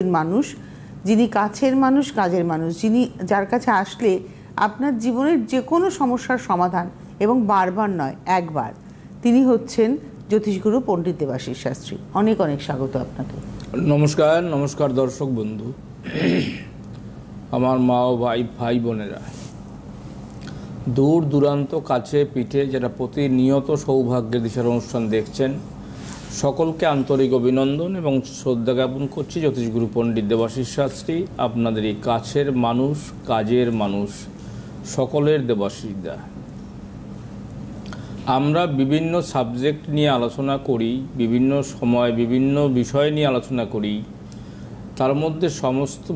মানুষ, যিনি কাছের মানুষ, কাজের মানুষ, যিনি যার কাছে আসলে আপনার জীবনের যে কোনো সমস্যার সমাধান এবং বারবার নয় একবার, তিনি হচ্ছেন জ্যোতিষগুরু পণ্ডিত দেবাশিস শাস্ত্রী। অনেক অনেক স্বাগত আপনাকে। নমস্কার। নমস্কার দর্শক বন্ধু, আমার মা ও ভাই বোনেরা, দূর দূরান্ত কাছে পিঠে যারা প্রতিনিয়ত সৌভাগ্যের দিশার অনুষ্ঠান দেখছেন, সকলকে আন্তরিক অভিনন্দন এবং শ্রদ্ধা জ্ঞাপন করছি। জ্যোতিষগুরু পণ্ডিত দেবাশিস শাস্ত্রী, আপনাদের এই কাছের মানুষ, কাজের মানুষ, সকলের দেবাশিসদা। আমরা বিভিন্ন সাবজেক্ট নিয়ে আলোচনা করি, বিভিন্ন সময় বিভিন্ন বিষয় নিয়ে আলোচনা করি। তার মধ্যে সমস্ত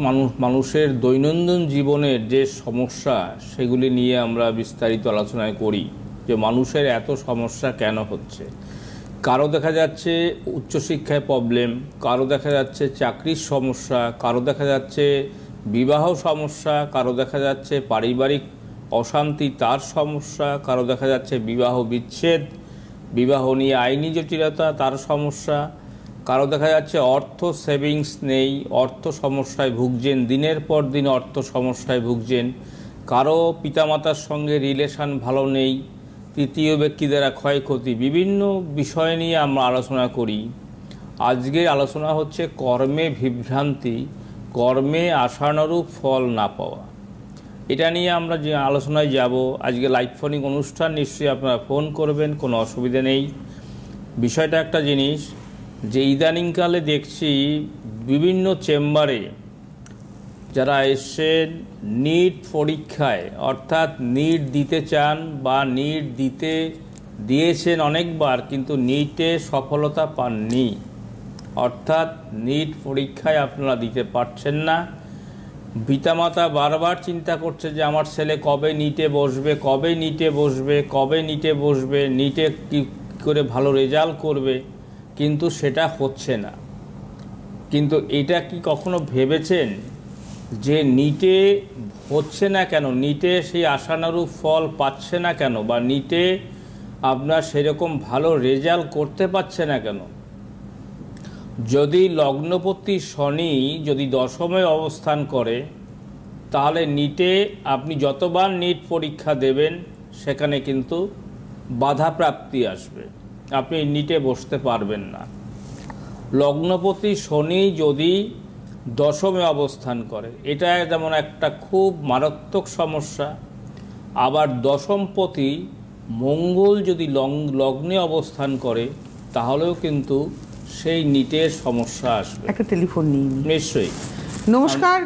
মানুষের দৈনন্দিন জীবনের যে সমস্যা, সেগুলি নিয়ে আমরা বিস্তারিত আলোচনা করি যে মানুষের এত সমস্যা কেন হচ্ছে। কারো দেখা যাচ্ছে উচ্চশিক্ষায় প্রবলেম, কারো দেখা যাচ্ছে চাকরির সমস্যা, কারো দেখা যাচ্ছে বিবাহ সমস্যা, কারো দেখা যাচ্ছে পারিবারিক অশান্তি তার সমস্যা, কারো দেখা যাচ্ছে বিবাহ বিচ্ছেদ, বিবাহ নিয়ে আইনি জটিলতা তার সমস্যা, কারো দেখা যাচ্ছে অর্থ সেভিংস নেই, অর্থ সমস্যায় ভুগছেন, দিনের পর দিন অর্থ সমস্যায় ভুগছেন, কারো পিতামাতার সঙ্গে রিলেশন ভালো নেই, তৃতীয় ব্যক্তি দ্বারা ক্ষয়ক্ষতি, বিভিন্ন বিষয় নিয়ে আমরা আলোচনা করি। আজকের আলোচনা হচ্ছে কর্মে বিভ্রান্তি, কর্মে আশানুরূপ ফল না পাওয়া। এটা নিয়ে আমরা যে আলোচনায় যাব, আজকে লাইভ ফোনিং অনুষ্ঠান, নিশ্চয়ই আপনারা ফোন করবেন, কোনো অসুবিধা নেই। বিষয়টা একটা জিনিস যে ইদানিংকালে দেখছি বিভিন্ন চেম্বারে যারা এসছেন নিট পরীক্ষায়, অর্থাৎ নিট দিতে চান বা নিট দিয়েছেন অনেকবার, কিন্তু নিটে সফলতা পাননি, অর্থাৎ নিট পরীক্ষায় আপনারা দিতে পারছেন না। পিতামাতা বারবার চিন্তা করছে যে আমার ছেলে কবে নিটে বসবে, কবে নিটে বসবে, কবে নিটে বসবে, নিটে কী করে ভালো রেজাল্ট করবে, কিন্তু সেটা হচ্ছে না। কিন্তু এটা কি কখনো ভেবেছেন যে নিটে হচ্ছে না কেন, নিটে সেই আশানুরূপ ফল পাচ্ছে না কেন, বা নিটে আপনার সেরকম ভালো রেজাল্ট করতে পারছে না কেন? যদি লগ্নপতি শনি যদি দশমে অবস্থান করে, তাহলে নিটে আপনি যতবার নিট পরীক্ষা দেবেন সেখানে কিন্তু বাধাপ্রাপ্তি আসবে, আপনি নিটে বসতে পারবেন না। লগ্নপতি শনি যদি দশমে অবস্থান করে, এটা যেমন একটা খুব মারাত্মক সমস্যা। আবার দশমপতি মঙ্গল যদি লগ্নে অবস্থান করে, তাহলেও কিন্তু সেই নিটের সমস্যা আসবে। একটা টেলিফোন নিয়ে নিশ্চয়ই। নমস্কার।